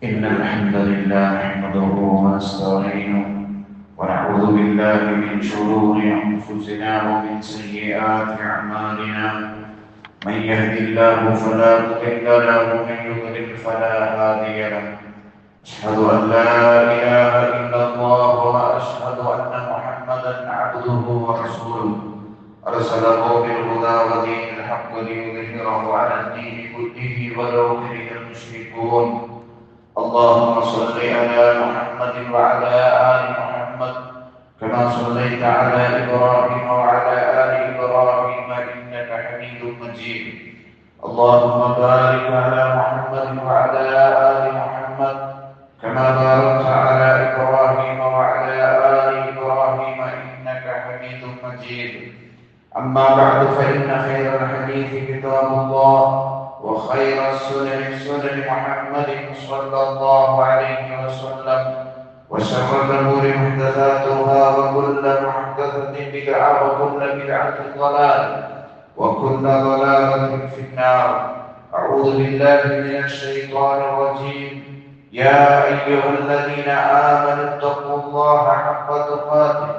إن الحمد لله نحمده ونستعينه ونعوذ بالله من شرور أنفسنا ومن سيئات أعمالنا. من يهد الله فلا مضل له ومن يضلل فلا هادي له. أشهد أن لا إله إلا الله وأشهد أن محمدا عبده ورسوله أرسله بالهدى ودين الحق ليظهره على الدين كله ولو كره المشركون. اللهم صل على محمد وعلى آل محمد كما صليت على إبراهيم وعلى آل إبراهيم إنك حميد مجيد. اللهم بارك على محمد وعلى آل محمد كما باركت على إبراهيم وعلى آل إبراهيم إنك حميد مجيد. أما بعد فإن خير الحديث كتاب الله وخير السنن سنن محمد صلى الله عليه وسلم وشر الأمور محدثاتها وكل محدثة بدعة وكل بدعة ضلالة وكل ضلالة في النار. أعوذ بالله من الشيطان الرجيم. يا أيها الذين آمنوا اتقوا الله حق تقاته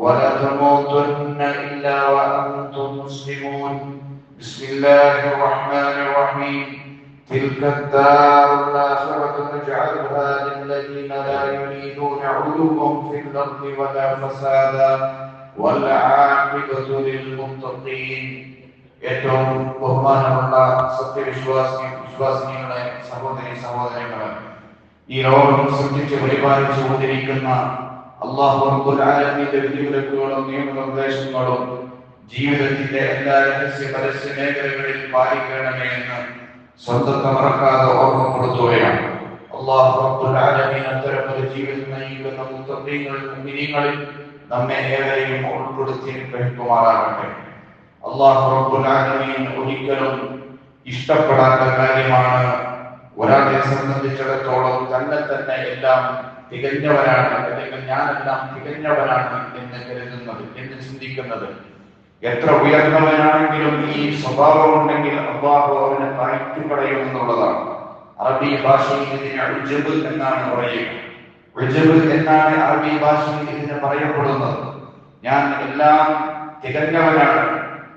ولا تموتن إلا وأنتم مسلمون. بسم الله الرحمن الرحيم. تلك الدار الآخرة نجعلها للذين لا يريدون علوا في الأرض ولا فسادا والعاقبة للمتقين. ഏറ്റവും ബഹുമാനമുള്ള വിശ്വാസിനികളെ സഹോദരങ്ങളെ, ഈ ലോകം സൃഷ്ടിച്ച് പരിപാലിച്ചു കൊണ്ടിരിക്കുന്ന അല്ലാഹു റബ്ബുൽ ആലമീന്റെ വിധിവിലക്കുകളും നിയമനിർദ്ദേശങ്ങളും ജീവിതത്തിന്റെ എല്ലാ രഹസ്യ പരസ്യ മേഖലകളിൽ പാലിക്കണമേ എന്ന് സ്വന്തത്തെ മറക്കാതെ ഓർമ്മപ്പെടുത്തുകയാണ്. അല്ലാഹു റബ്ബുൽ ആലമീൻ അത്തരം ഒരു ജീവിതം നയിക്കുന്ന മുഅ്മിനീങ്ങളിൽ നമ്മെ ഏവരെയും ഉൾപ്പെടുത്തി അനുഗ്രഹിക്കുമാറാകട്ടെ. അല്ലാഹു റബ്ബുൽ ആലമീൻ ഒരിക്കലും ഇഷ്ടപ്പെടാത്ത കാര്യമാണ് ഒരാളെ സംബന്ധിച്ചിടത്തോളം തന്നെ എല്ലാം തികഞ്ഞവനാണ്, അല്ലെങ്കിൽ ഞാനെല്ലാം തികഞ്ഞവനാണ് എന്ന് കരുതുന്നത്, എന്ന് ചിന്തിക്കുന്നത്. എത്ര ഉയർന്നവനാണെങ്കിലും ഈ സ്വഭാവമുണ്ടെങ്കിൽ അല്ലാഹു അവനെ താഴ്ത്തിപ്പടയും എന്നുള്ളതാണ്. അറബി ഭാഷയിൽ ഇതിന് ഉജ്ബ് എന്നാണ് പറയുക. ഉജ്ബ് എന്നാണ് അറബി ഭാഷയിൽ ഇതിന് പറയപ്പെടുന്നത്. ഞാൻ എല്ലാം തികഞ്ഞവനാണ്,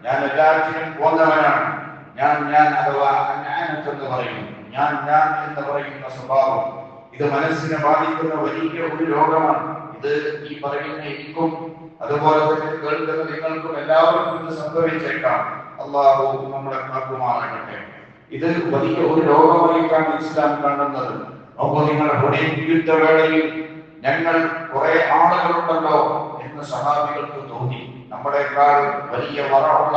ഞാൻ എല്ലാറ്റിനും പോന്നവനാണ്, ഞാൻ അഥവാ അനാനത്ത് എന്ന് പറയുന്നു, ഞാൻ എന്ന് പറയുന്ന സ്വഭാവം. ഇത് മനസ്സിനെ ബാധിക്കുന്ന വലിയ ഒരു രോഗമാണ്. ഇത് ഈ പറയുന്ന എനിക്കും അതുപോലെ തന്നെ കേൾക്കുന്ന നിങ്ങൾക്കും എല്ലാവർക്കും ഇത് സംഭവിച്ചേക്കാം. അല്ലാഹു നമ്മളെ കാക്കുമാറാകട്ടെ. ഇത് വലിയ ഒരു രോഗമായിട്ടാണ് ഇസ്ലാം കാണുന്നത്. അപ്പോൾ നിങ്ങൾ യുദ്ധവേളയിൽ ഞങ്ങൾ കുറെ ആളുകളുണ്ടല്ലോ എന്ന് സഹാബികൾക്ക് തോന്നി. നമ്മളെക്കാൾ വലിയ വറവുള്ള,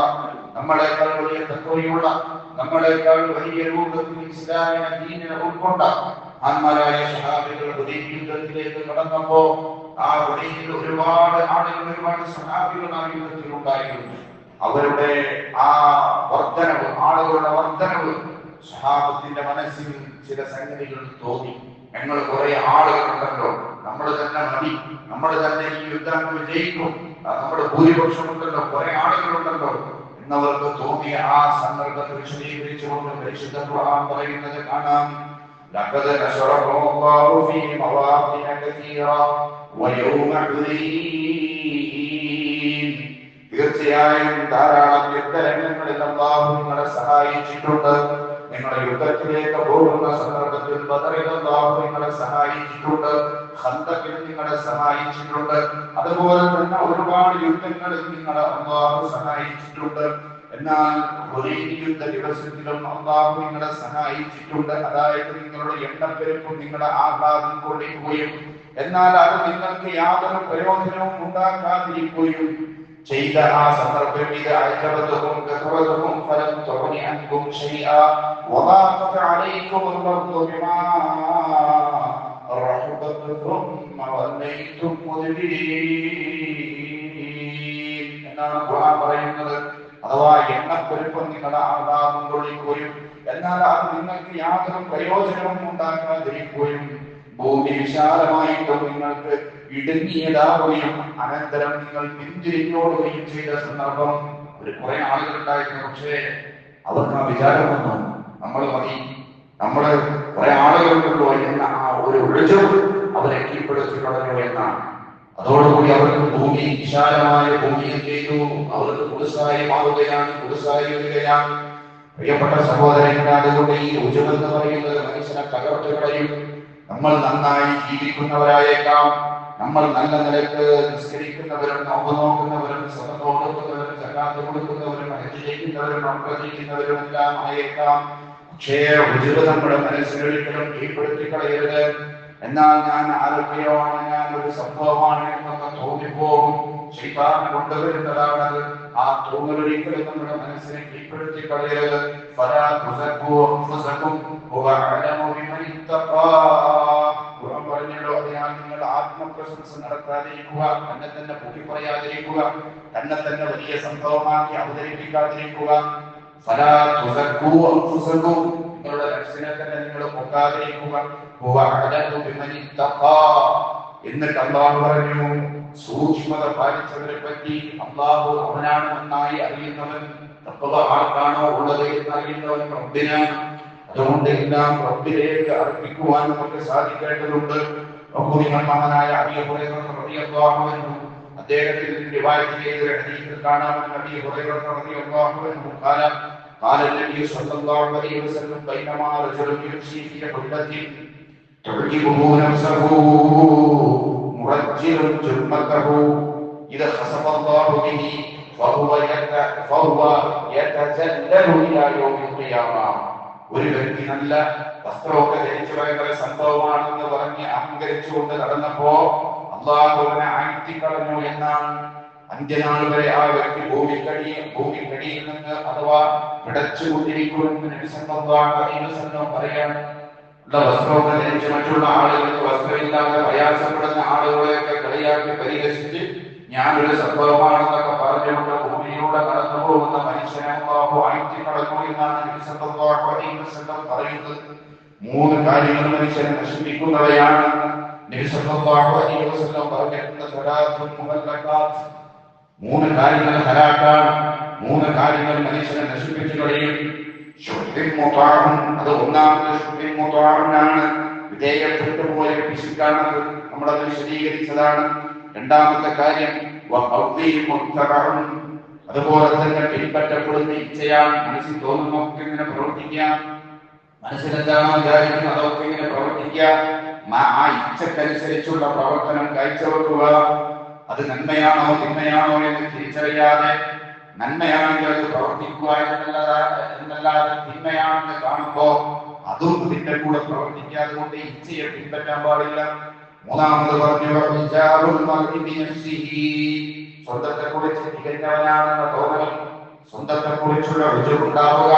നമ്മളെക്കാൾ വലിയ തഖ്വയുള്ള, നമ്മളെക്കാൾ വലിയ രൂപത്തിൽ ഇസ്ലാമിനെ ദീനിനെ ഉൾക്കൊണ്ട ആന്മാരായ സഹാബികൾ ഹുദൈബിയ യുദ്ധത്തിലേക്ക് കടന്നപ്പോ ആ ഹുദൈബിയിൽ ഒരുപാട് ആളുകൾ, ഒരുപാട് സഹാബികൾ ആ യുദ്ധത്തിൽ ഉണ്ടായിരുന്നു. അവരുടെ ആ വർദ്ധനവ്, ആളുകളുടെ വർദ്ധനവ് സഹാബത്തിന്റെ മനസ്സിൽ ചില സംഗതികൾ തോന്നി. ഞങ്ങൾ കുറെ ആളുകളുണ്ടല്ലോ, നമ്മൾ തന്നെ മതി, നമ്മൾ തന്നെ ഈ യുദ്ധം വിജയിക്കും, നമ്മുടെ ഭൂരിപക്ഷമുണ്ടല്ലോ, കുറെ ആളുകളുണ്ടല്ലോ എന്നവർക്ക് തോന്നിയ ആ സന്ദർഭത്തെ വിശദീകരിച്ചുകൊണ്ട് പരിശുദ്ധ ഖുർആൻ പറയുന്നത് കാണാം. لقد نصره الله في مواطن كثيرة ويوم حنين. തീർച്ചയായും ധാരാളം യുദ്ധരംഗങ്ങളിൽ അല്ലാഹു നിങ്ങളെ സഹായിച്ചിട്ടുണ്ട്. നിങ്ങളുടെ യുദ്ധത്തിലേക്ക് പോകുന്ന സന്ദർഭത്തിൽ ബദറിൽ അല്ലാഹു നിങ്ങളെ സഹായിച്ചിട്ടുണ്ട്, ഖന്തഖിൽ നിങ്ങളെ സഹായിച്ചിട്ടുണ്ട്, അതുപോലെ തന്നെ ഒരുപാട് യുദ്ധങ്ങളിൽ നിങ്ങളെ അല്ലാഹു സഹായിച്ചിട്ടുണ്ട്. എന്നാൽ ഹുദൈബിയ യുദ്ധ ദിവസത്തിലും അല്ലാഹു നിങ്ങളെ സഹായിച്ചിട്ടുണ്ട്. അതായത് നിങ്ങളുടെ എണ്ണപ്പെരുപ്പും നിങ്ങളുടെ ആഹ്ലാദം കൊള്ളിക്കുകയും എന്നാൽ അത് നിങ്ങൾക്ക് യാതൊരു പ്രയോജനവും ഉണ്ടാക്കാതിരിക്കുകയും ചെയ്ത ആ സന്ദർഭം ഇത് അഅജബതുഹും കസറതുഹും ഫലം തുഗ്നി അൻകും ശൈഅ വദാഖത അലൈക്കും അൽ-അർദു ബിമാ റഹബത് തുമ്മ വല്ലൈതും മുദ്ബിരീൻ എന്നാണ് ഖുർആൻ പറയുന്നത്. അഥവാ എണ്ണപ്പെരുപ്പം നിങ്ങളുടെ ആഹ്ലാദം കൊള്ളിക്കുകയും എന്നാൽ അത് നിങ്ങൾക്ക് യാതൊരു പ്രയോജനവും ഉണ്ടാക്കാതിരിക്കുകയും ഭൂമി വിശാലമായിട്ടും നിങ്ങൾക്ക് ഇടുങ്ങിയതാവുകയും അനന്തരം നിങ്ങൾ പിന്തിരിഞ്ഞോടുകയും ചെയ്ത സന്ദർഭം കുറെ ആളുകളുണ്ടായിരുന്നു. പക്ഷേ അവർക്ക് ആ വിചാരം വന്നു, നമ്മൾ മതി, നമ്മള് കുറെ ആളുകൾക്കുള്ളൂ എന്ന അവരെ കീഴ്പ്പെടുത്തി കളഞ്ഞു എന്നാണ്. അതോടുകൂടി അവർക്ക് ഭൂമി, വിശാലമായ ഭൂമി എന്ത് ചെയ്തു? അവർക്ക് കുടുസായി മാറുകയാണ്, കുടുസായി വരികയാണ്. പ്രിയപ്പെട്ട സഹോദരങ്ങൾ, അതുകൊണ്ട് ഈ ഉജുബ് എന്ന് പറയുന്നത് മനുഷ്യനെ തകർത്ത് കളയും. നമ്മൾ നന്നായി ജീവിക്കുന്നവരായേക്കാം, നമ്മൾ നല്ല നിലക്ക് നിസ്കരിക്കുന്നവരും, നോമ്പ് നോക്കുന്നവരും, സ്വതം കൊടുക്കുന്നവരും, സകാത്ത് കൊടുക്കുന്നവരും, ഹജ്ജ് ചെയ്യുന്നവരും, ഉംറ ചെയ്യുന്നവരും എല്ലാം ആയേക്കാം. പക്ഷേ ഉജുബ് നമ്മുടെ മനസ്സിലൊരിക്കലും കീഴ്പ്പെടുത്തി കളയരുത്. എന്നാൽ ഞാൻ ആരൊക്കെയോ ആണ്, ഞാൻ ഒരു സംഭവമാണ് എന്നൊക്കെ തോന്നിപ്പോകും. ശൈത്താൻ കൊണ്ടുവരുന്നതാണത്. ആ തോന്നലൊരിക്കലും നമ്മുടെ മനസ്സിനെ കീഴ്പ്പെടുത്തി കളയരുത്. ഫലാ തുസക്കൂ അൻഫുസകും ഹുവ അഅലമു ബിമൻ ഇത്തഖാ. ഖുർആൻ പറഞ്ഞല്ലോ, അതിനാൽ നിങ്ങൾ ആത്മപ്രശംസ നടത്താതിരിക്കുക, തന്നെ തന്നെ പൊക്കി പറയാതിരിക്കുക, തന്നെ തന്നെ വലിയ സംഭവമാക്കി അവതരിപ്പിക്കാതിരിക്കുക. ഫലാ തുസക്കൂ അൻഫുസകും, നിങ്ങളുടെ നഫ്സിനെ തന്നെ നിങ്ങൾ പൊക്കാതിരിക്കുക. ഹുവ അഅലമു ബിമൻ ഇത്തഖാ. എന്നിട്ട് അല്ലാഹു പറഞ്ഞു, സൂക്ഷ്മത പാലിച്ചവരെ പറ്റി അല്ലാഹു അവനാണ് നന്നായി അറിയുന്നവൻ. തഖ്വ ആർക്കാണോ ഉള്ളത് എന്നറിയുന്നവൻ റബ്ബിനാണ്. അതുകൊണ്ട് എല്ലാം റബ്ബിലേക്ക് അർപ്പിക്കുവാൻ നമുക്ക് സാധിക്കേണ്ടതുണ്ട്. മഹാനായ അബീ ഹുറൈറ റളിയല്ലാഹു അൻഹു അദ്ദേഹത്തിൽ റിവായത്ത് ചെയ്ത ഹദീസിൽ കാണാം, അബീ ഹുറൈറ റളിയല്ലാഹു അൻഹു قال النبي صلى الله عليه وسلم بينما رجل يمشي في حلة تعجبه نفسه مرجل جمته إذا خسف الله به فهو يتزلل إلى يوم القيامة. ഒരു വ്യക്തി നല്ല വസ്ത്രമൊക്കെ ധരിച്ചു ഭയങ്കര സംഭവമാണെന്ന് പറഞ്ഞ് അഹങ്കരിച്ചുകൊണ്ട് നടന്നപ്പോ അള്ളാഹുവിനെ ആഴ്ത്തിക്കളഞ്ഞു എന്നാണ്. അന്ത്യനാൾ വരെ ആ വ്യക്തി ഭൂമിക്കടിയിൽ നിന്ന് അഥവാ പിടച്ചുകൊണ്ടിരിക്കുമെന്ന് നബി സല്ലല്ലാഹു അലൈഹി വസല്ലം പറയാണ്. വസ്ത്രമൊക്കെ ധരിച്ച് മറ്റുള്ള ആളുകൾക്ക് വസ്ത്രമില്ലാതെ പ്രയാസപ്പെടുന്ന ആളുകളെയൊക്കെ കളിയാക്കി പരിഹസിച്ച് ഞാനൊരു സംഭവമാണെന്നൊക്കെ പറഞ്ഞുകൊണ്ട് ഭൂമിയിലൂടെ കടന്നു പോകുന്ന മനുഷ്യനെ അല്ലാഹു ആഴ്ത്തിക്കളഞ്ഞു എന്നാണ് നബി സല്ലല്ലാഹു അലൈഹി വസല്ലം പറയുന്നത്. മൂന്ന് കാര്യങ്ങൾ മനുഷ്യനെ നശിപ്പിക്കുന്നവയാണ് നബി സല്ലല്ലാഹു അലൈഹി വസല്ലം പറഞ്ഞിട്ടുണ്ട്. സലാത്തുൽ മുഹല്ലഖാത്ത്, മൂന്ന് കാര്യങ്ങൾ ഹലാക്കാണ്, മൂന്ന് കാര്യങ്ങൾ മനുഷ്യനെ നശിപ്പിച്ചു കളയും. അത് ഒന്നാമത് വിധേയപ്പെട്ടു പോയ പിശുക്കാണത്, നമ്മളത് വിശദീകരിച്ചതാണ്. രണ്ടാമത്തെ കാര്യം അതുപോലെ തന്നെ പിൻപറ്റപ്പെടുന്ന ഇച്ഛയാണ്. മനസ്സിൽ തോന്നുന്നൊക്കെ ഇങ്ങനെ പ്രവർത്തിക്കാം, മനസ്സിലെന്താണോ വിചാരിക്കുന്നത് അതൊക്കെ ഇങ്ങനെ പ്രവർത്തിക്കാം. ആ ഇച്ഛക്കനുസരിച്ചുള്ള പ്രവർത്തനം കാഴ്ചവെക്കുക. അത് നന്മയാണോ തിന്മയാണോ എന്ന് തിരിച്ചറിയാതെ നന്മയാണെങ്കിൽ അത് പ്രവർത്തിക്കുക എന്നല്ലാതെ തിന്മയാണെന്ന് കാണുമ്പോ അതും ഇതിന്റെ കൂടെ പ്രവർത്തിക്കാതെ കൊണ്ട് ഇച്ഛയെ പിൻപറ്റാൻ പാടില്ല. മൂന്നാമത് പറഞ്ഞു, സ്വന്തത്തെ കുറിച്ച് തികഞ്ഞവനാണെന്ന തോന്നൽ, സ്വന്തത്തെ കുറിച്ചുള്ള രുചിവുണ്ടാവുക.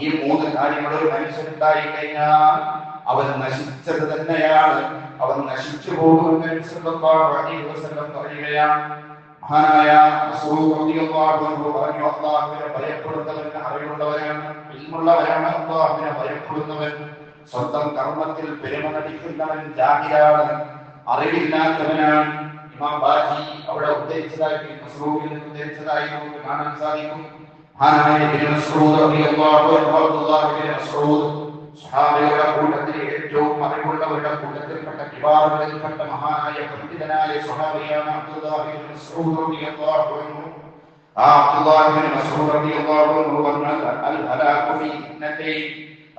ഈ മൂന്ന് കാര്യങ്ങൾ ഒരു മനുഷ്യനുണ്ടായി കഴിഞ്ഞാൽ അവൻ നശിച്ചത് തന്നെയാണ്, അവൻ നശിച്ചു പോകുമെന്ന് സല്ലല്ലാഹു അലൈഹി വസല്ലം പറയുകയാണ്. മഹാനായ റസൂൽ റളിയല്ലാഹു അൻഹു പറഞ്ഞു, അല്ലാഹുവിനെ ഭയപ്പെടുന്നവൻ അറിവുള്ളവനാണ്, ഇൽമുള്ളവനാണ്. അല്ലാഹുവിനെ ഭയപ്പെടുന്നവൻ സ്വന്തം കർമ്മത്തിൽ പെരുമ നടിക്കുന്നവൻ ജാഹിലാണ്, അറിവില്ലാത്തവനാണ്. ഇമാം ബാജി അവിടെ ഉദ്ധരിച്ചതായി മസ്റൂഖിൽ നിന്ന് ഉദ്ധരിച്ചതായി നമുക്ക് കാണാൻ സാധിക്കും. മഹാനായ ഇബ്നു മസ്ഊദ് റളിയല്ലാഹു അൻഹു, അബ്ദുല്ലാഹ് ഇബ്നു മസ്ഊദ് സ്വഹാബികളുടെ കൂട്ടത്തിൽ ഏറ്റവും അറിവുള്ളവരുടെ കൂട്ടത്തിൽപ്പെട്ട കിബാറുകളിൽപ്പെട്ട മഹാനായ പണ്ഡിതനായ സ്വഹാബിയാണ് അബ്ദുല്ലാഹ് ഇബ്നു മസ്ഊദ് റളിയല്ലാഹു അൻഹു. ആ അബ്ദുല്ലാഹ് ഇബ്നു മസ്ഊദ് റളിയല്ലാഹു അൻഹു പറഞ്ഞാൽ അൽ ഹലാകു ഫീ ഇന്നതൈൻ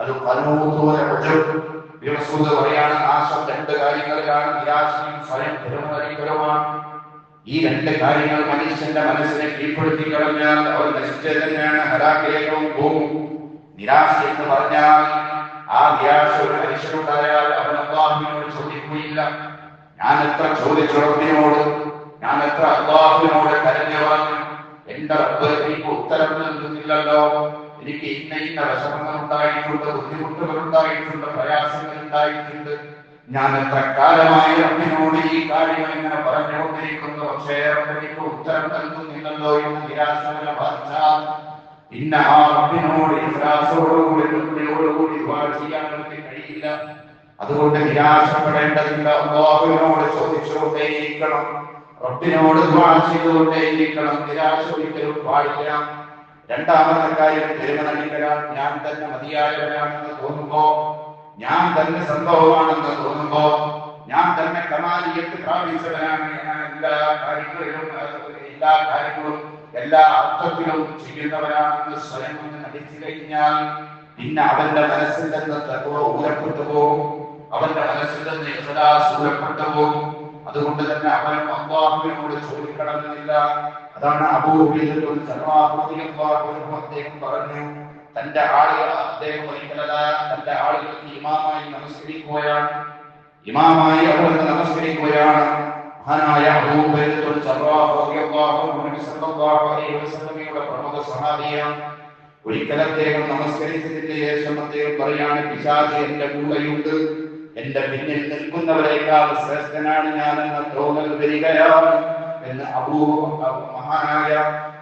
അൽ ഖനൂതു വൽ ഉജ്ബ്. ഇബ്നു മസ്ഊദ് പറയാണ്, നാശം രണ്ട് കാര്യങ്ങളിലാണ്, നിരാശയും സ്വയം പെരുമറിക്കലുമാണ്. ഈ രണ്ട് കാര്യങ്ങൾ മനുഷ്യന്റെ മനസ്സിനെ കീഴ്പ്പെടുത്തി കളഞ്ഞാൽ അവൻ നശിച്ചത് തന്നെയാണ്, ഹലാക്കിലേക്കും പോകും. നിരാശ എന്ന് പറഞ്ഞാൽ ആ നിരാശ ഒരു മനുഷ്യനുണ്ടായാൽ അവൻ അല്ലാഹുവിനോട് ചോദിക്കുകയില്ല. ഞാൻ എത്ര ചോദിച്ചു റബ്ബിനോട്, ഞാൻ എത്ര അല്ലാഹുവിനോട് കരഞ്ഞു പറഞ്ഞു, എന്റെ റബ്ബ് എനിക്ക് ഉത്തരം നൽകുന്നില്ലല്ലോ, എനിക്ക് ഇന്ന ഇന്ന വിഷമങ്ങൾ ഉണ്ടായിട്ടുണ്ട്, ബുദ്ധിമുട്ടുകൾ ഉണ്ടായിട്ടുണ്ട്, പ്രയാസങ്ങൾ ഉണ്ടായിട്ടുണ്ട്, ഞാൻ എത്ര കാലമായി റബ്ബിനോട് ഈ കാര്യങ്ങൾ ഇങ്ങനെ പറഞ്ഞുകൊണ്ടിരിക്കുന്നു, പക്ഷേ എനിക്ക് ഉത്തരം നൽകുന്നില്ലല്ലോ എന്ന് നിരാശകളെ ബാധിച്ചാൽ പിന്നെ ആ റബ്ബിനോട് ഇഖ്ലാസോടുകൂടി തൃപ്തിയോടുകൂടി ദുആ ചെയ്യാൻ നമുക്ക് കഴിയില്ല. അതുകൊണ്ട് നിരാശപ്പെടേണ്ടതില്ല, അല്ലാഹുവിനോട് ചോദിച്ചുകൊണ്ടേയിരിക്കണം, റബ്ബിനോട് ദുആ ചെയ്തുകൊണ്ടേയിരിക്കണം, നിരാശ ഒരിക്കലും പാടില്ല. രണ്ടാമത്തെ കാര്യം പെരുമ നടിക്കലാണ്. ഞാൻ തന്നെ മതിയായവനാണെന്ന് തോന്നുമ്പോ, ഞാൻ തന്നെ സംഭവമാണെന്ന് തോന്നുമ്പോ കമാലിയത്ത് പ്രാപിച്ചവനാണ്. ഞാൻ എല്ലാ കാര്യങ്ങളും എല്ലാ അർത്ഥത്തിലും ചെയ്യുന്നവനാണെന്ന് സ്വയം ഒന്ന് നടിച്ചു കഴിഞ്ഞാൽ പിന്നെ അവന്റെ മനസ്സിൽ നിന്ന് തഖ്വ ഊരപ്പെട്ടു പോകും, അവന്റെ മനസ്സിൽ നിന്ന് ഇഖ്ലാസ് ഊരപ്പെട്ടു പോകും. അതുകൊണ്ട് തന്നെ അവനും അല്ലാഹുവിനോട് ചോദിക്കണമെന്നില്ല. അതാണ് അബൂ ഹുറൈറ റളിയല്ലാഹു അൻഹു അദ്ദേഹം പറഞ്ഞു, തന്റെ ആളുകൾ അദ്ദേഹം ഒരിക്കലല്ല തന്റെ ആളുകൾക്ക് ഇമാമായി നമസ്കരിക്കുകയാണ്. അവർ നമസ്കരിക്കുകയാണ്. മഹാനായ അബൂ ഹുറൈറ റളിയല്ലാഹു അൻഹു സല്ലല്ലാഹു അലൈഹി വസല്ലമയുടെ പ്രമുഖ സഹാബിയാണ്. ഒരിക്കൽ അദ്ദേഹം നമസ്കരിച്ചതിന് ശേഷം അദ്ദേഹം പറയാണ്, പിശാച് എന്റെ കൂടെയുണ്ട്, എന്റെ പിന്നിൽ നിൽക്കുന്നവരെക്കാൾ ശ്രേഷ്ഠനാണ് ഞാൻ എന്ന തോന്നൽ വരികയാണ് എന്ന് മഹാനായ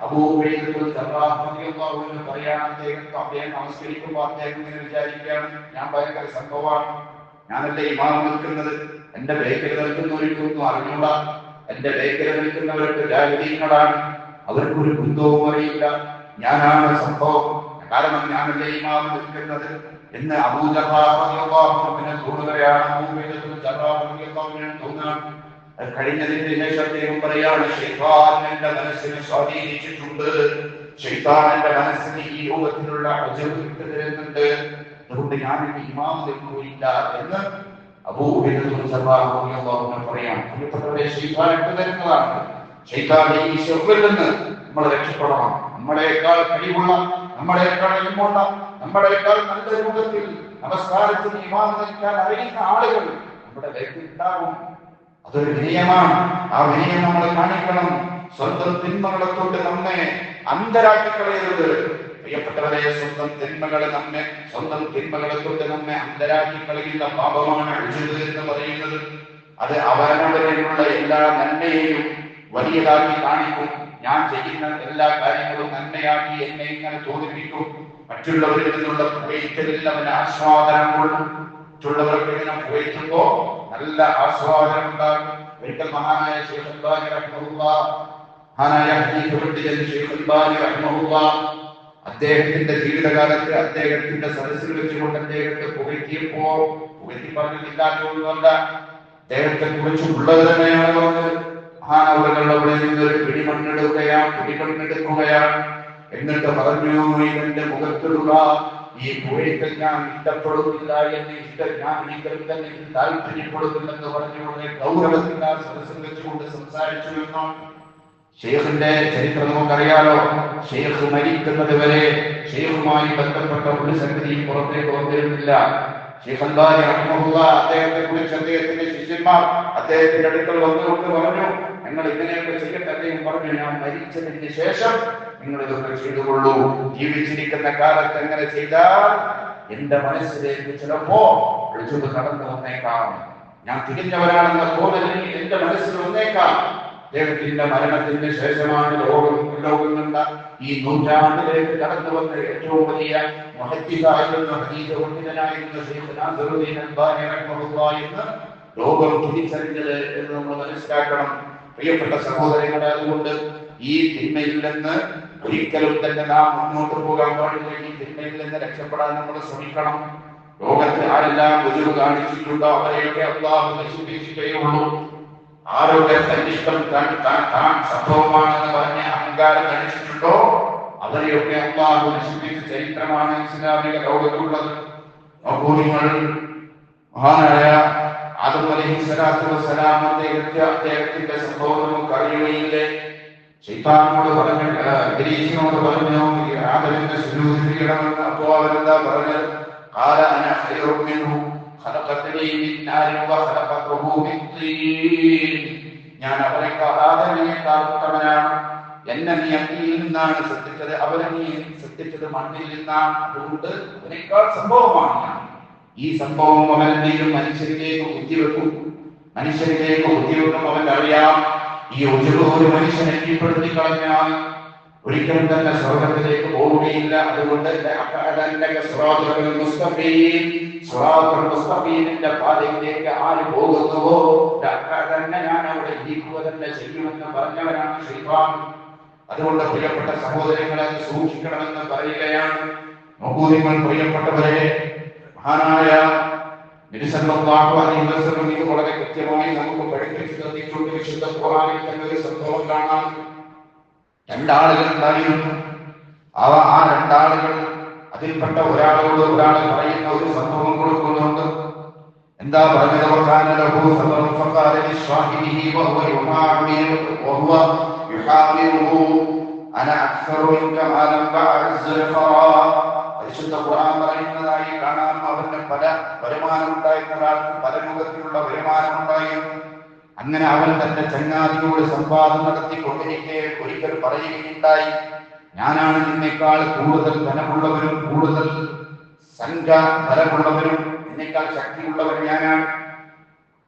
അബൂ ഹുറൈറ റളിയല്ലാഹു അൻഹു പറയാണ്. അദ്ദേഹം നമസ്കരിക്കുമ്പോൾ അദ്ദേഹം ഇങ്ങനെ വിചാരിക്കുകയാണ്, ഞാൻ ഭയങ്കര സംഭവമാണ്, ഞാനല്ലേ ഇമാം നിൽക്കുന്നത്, എന്റെ ബേക്കൽ നിൽക്കുന്നവർക്കൊന്നും അറിഞ്ഞൂടാ, എന്റെ ബേക്കൽ നിൽക്കുന്നവർക്ക് ജാഹിദീങ്ങളാണ്, അവർക്കൊരു കുന്തവും അറിയില്ല, ഞാനാണ് സംഭവം, കാരണം ഞാനല്ലേ ഇമാം നിൽക്കുന്നത് എന്ന് അബൂ ജഅഫർ റളിയല്ലാഹു അൻഹു തോന്നുകയാണ്. അബൂ ഹുറൈറ റളിയല്ലാഹു അൻഹു തോന്നാൻ കഴിഞ്ഞതിന് ശേഷം അദ്ദേഹം പറയാണ്, ശൈത്താൻ എന്റെ മനസ്സിനെ സ്വാധീനിച്ചിട്ടുണ്ട്, ശൈത്താൻ എന്റെ മനസ്സിന് ഈ രൂപത്തിലുള്ള അജബ് ഇട്ടുതരുന്നുണ്ട്, അതുകൊണ്ട് ഞാൻ ഇമാം നിൽക്കുകയില്ല എന്ന് അബൂ ഹുറൈറ റളിയല്ലാഹു അൻഹു പറയാം. പ്രിയപ്പെട്ടവരെ, ശൈത്താൻ ഇട്ടുതരുന്നതാണ്. ശൈത്താൻ ഈ ശർറിൽ നിന്ന് നമ്മൾ രക്ഷപ്പെടണം. നമ്മളെക്കാൾ കഴിവുള്ള, നമ്മളെക്കാൾ ഇൽമുള്ള, നമ്മളെക്കാൾ നല്ല രൂപത്തിൽ നമസ്കാരത്തിന് ഇമാം നിൽക്കാൻ അറിയുന്ന ആളുകൾ നമ്മുടെ ലൈഫിൽ ഉണ്ടാകും. അതൊരു വിനയമാണ്. ആ വിനയം നമ്മൾ കാണിക്കണം. സ്വന്തം തിന്മകളെ തൊട്ട് നമ്മെ അന്ധരാക്കി കളയരുത്. പ്രിയപ്പെട്ടവരെ, സ്വന്തം തിന്മകളെ തൊട്ട് നമ്മെ അന്ധരാക്കി കളയുന്ന പാപമാണ് ഉജ്ബ് എന്ന് പറയുന്നത്. അത് അവനവരിലുള്ള എല്ലാ നന്മയെയും വലിയതാക്കി കാണിക്കും. ഞാൻ ചെയ്യുന്ന എല്ലാ കാര്യങ്ങളും നന്മയാക്കി എന്നെ ഇങ്ങനെ തോന്നിപ്പിക്കും. മറ്റുള്ളവരിൽ നിന്നുള്ള പുകഴ്ത്തലിൽ അവന് ആസ്വാദനം കൊള്ളും. മറ്റുള്ളവർക്ക് ഇങ്ങനെ പുകഴ്ത്തുമ്പോ നല്ല ആസ്വാദനം ഉണ്ടാകും. ഒരിക്കൽ മഹാനായ ശൈഖ് അൽബാനി റഹിമഹുല്ലാഹ്, അദ്ദേഹത്തിന്റെ ജീവിതകാലത്ത് അദ്ദേഹത്തിന്റെ സദസ്സിൽ വെച്ചുകൊണ്ട് അദ്ദേഹത്തെ പുകഴ്ത്തിയപ്പോ പുകഴ്ത്തി പറഞ്ഞില്ലാത്തതൊന്നുമല്ല, അദ്ദേഹത്തെ കുറിച്ച് ഉള്ളത് തന്നെയാണ് പറഞ്ഞത്. അവിടെ നിന്ന് ഒരു പിടിമണ്ണെടുക്കുകയാണ്. എന്നിട്ട് പറഞ്ഞു, ഇവന്റെ മുഖത്തുള്ള ഈ പുകഴ്ത്തൽ ഞാൻ ഇഷ്ടപ്പെടുന്നില്ല, ഞാൻ ഒരിക്കലും തന്നെ താല്പര്യപ്പെടുന്നില്ലെന്ന് പറഞ്ഞുകൊണ്ട് ഗൗരവത്തിൽ ആ സദസ്സിൽ വെച്ചുകൊണ്ട് സംസാരിച്ചു എന്നോ. ഷെയ്ഖിന്റെ ചരിത്രം നമുക്കറിയാലോ. ഷെയ്ഖ് മരിക്കുന്നത് വരെ ഷെയ്ഖുമായി ബന്ധപ്പെട്ട ഒരു സംഗതിയും പുറത്തേക്ക് വന്നിരുന്നില്ല. ശൈഖ് അൽബാനി റഹിമഹുല്ലാഹ് അദ്ദേഹത്തെ കുറിച്ച് അദ്ദേഹത്തിന്റെ ശിഷ്യന്മാർ അദ്ദേഹത്തിന്റെ അടുക്കൽ വന്നുകൊണ്ട് പറഞ്ഞു, നിങ്ങൾ ഇങ്ങനെയൊക്കെ ചെയ്യട്ടെ. അദ്ദേഹം പറഞ്ഞു, ഞാൻ മരിച്ചതിന് ശേഷം നിങ്ങൾ ഇതൊക്കെ ചെയ്തുകൊള്ളൂ. ജീവിച്ചിരിക്കുന്ന കാലത്ത് എങ്ങനെ ചെയ്താൽ എന്റെ മനസ്സിലേക്ക് ചിലപ്പോ ഉജ്ബ് കടന്നു വന്നേക്കാം, ഞാൻ തിരിഞ്ഞവരാണെന്ന തോന്നലിൽ എന്റെ മനസ്സിൽ വന്നേക്കാം. അദ്ദേഹത്തിന്റെ മരണത്തിന് ശേഷമാണ് ലോകം കണ്ട ഈ നൂറ്റാണ്ടിലേക്ക് കടന്നു വന്ന ഏറ്റവും വലിയ മുഹദ്ദിസായിരുന്ന ഹദീസ് പണ്ഡിതനായിരുന്ന ശൈഖ് നാസിറുദ്ദീൻ അൽബാനി റഹിമഹുല്ലാഹ് എന്ന് ലോകം തിരിച്ചറിഞ്ഞത് എന്ന് നമ്മൾ മനസ്സിലാക്കണം. പ്രിയപ്പെട്ട സഹോദരങ്ങളെ, അതുകൊണ്ട് ഈ തിന്മയിൽ നിന്ന് ഒരിക്കലും തന്നെ നാം മുന്നോട്ട് പോകാൻ പാടില്ല. ഈ തിന്മയിൽ നിന്ന് രക്ഷപ്പെടാൻ നമ്മൾ ശ്രമിക്കണം. ലോകത്ത് ആരെല്ലാം ഉജ്ബ് കാണിച്ചിട്ടുണ്ടോ അവരെയൊക്കെ അല്ലാഹു നശിപ്പിക്കുകയുള്ളൂ. ആരോഗ്യ തന്നിഷ്ടം താൻ സംഭവമാണെന്ന് പറഞ്ഞ അഹങ്കാരം കാണിച്ചിട്ടുണ്ടോ അവരെയൊക്കെ അല്ലാഹു നശിപ്പിച്ച ചരിത്രമാണ് ഇസ്ലാമിക ലോകത്തുള്ളത്. നോക്കൂ നിങ്ങൾ, മഹാനായ ആദം അലൈഹിസ്സലാത്തു വസ്സലാം അദ്ദേഹത്തിന്റെ സംഭവം നമുക്ക് അറിയുകയില്ലേ? ശൈത്താനോട് പറഞ്ഞു, ഇബ്ലീസിനോട് പറഞ്ഞു ആദമിന്റെ സുജൂദ് ചെയ്യണമെന്ന്. അപ്പോ അവരെന്താ പറഞ്ഞത്? ഖാല അന ഖൈറും മിൻഹു ഖലഖതനി മിൻ നാരിൻ വഖലഖതഹു മിൻ തീൻ. ഞാൻ അവനേക്കാൾ ആദമിനേക്കാൾ ഉത്തമനാണ്. എന്നെ നീ അഗ്നിയിൽ നിന്നാണ് സൃഷ്ടിച്ചത്, അവനെ നീ സൃഷ്ടിച്ചത് മണ്ണിൽ നിന്നാണ്. അതുകൊണ്ട് അവനേക്കാൾ സംഭവമാണ് ഞാൻ. ഈ സംഭവം അവൻ എന്തെങ്കിലും മനുഷ്യരിലേക്ക് ബുദ്ധിവെക്കും. അവൻ അറിയാം ഈ ഉജ്ബ് ഒരു മനുഷ്യനെ കീഴ്പ്പെടുത്തി കളഞ്ഞാൽ ഒരിക്കലും തന്നെ സ്വർഗത്തിലേക്ക് പോവുകയില്ല. അതുകൊണ്ട് മുസ്തഖീമിന്റെ പാതയിലേക്ക് ആര് പോകുന്നുവോ തന്നെ ഞാൻ അവിടെ ഇരിക്കുക തന്നെ ചെയ്യുമെന്ന് പറഞ്ഞവനാണ് ശൈത്താൻ. അതുകൊണ്ട് പ്രിയപ്പെട്ട സഹോദരങ്ങളെ സൂക്ഷിക്കണമെന്ന് പറയുകയാണ്. നോക്കൂ നിങ്ങൾ പ്രിയപ്പെട്ടവരെ, മഹാനായ നബി സല്ലല്ലാഹു അലൈഹി വസല്ലം ഇത് വളരെ കൃത്യമായി നമുക്ക് പഠിപ്പിച്ചു തന്നിട്ടുണ്ട്. വിശുദ്ധ ഖുർആനിൽ തന്നെ ഒരു സംഭവം കാണാം. രണ്ടാളുകൾ ഉണ്ടായിരുന്നു. ആ രണ്ടാളുകൾ അതിൽപ്പെട്ട ഒരാളോട് ഒരാൾ പറയുന്ന ഒരു സംഭവം കൊടുക്കുന്നുണ്ട്. എന്താ പറഞ്ഞത്? വകാന ലഹു സബറു ഫഖാല ലിസ്വാഹിബിഹി വഹുവ യുഹാവിറുഹു അന അക്സറു മിൻക മാലൻ ഫഅസ്സഫാ. പരിശുദ്ധ ഖുർആൻ പറയുന്നതായി കാണാം, അവന് പല വരുമാനമുണ്ടായിരുന്ന ഒരാൾക്ക് പല മുഖത്തിലുള്ള വരുമാനമുണ്ടായിരുന്നു. അങ്ങനെ അവൻ തന്റെ ചങ്ങാതിയോട് സംവാദം നടത്തിക്കൊണ്ടിരിക്കെ ഒരിക്കൽ പറയുകയുണ്ടായി, ഞാനാണ് നിന്നേക്കാൾ കൂടുതൽ ധനമുള്ളവരും കൂടുതൽ സംഘ ബലമുള്ളവരും നിന്നേക്കാൾ ശക്തിയുള്ളവൻ ഞാനാണ്.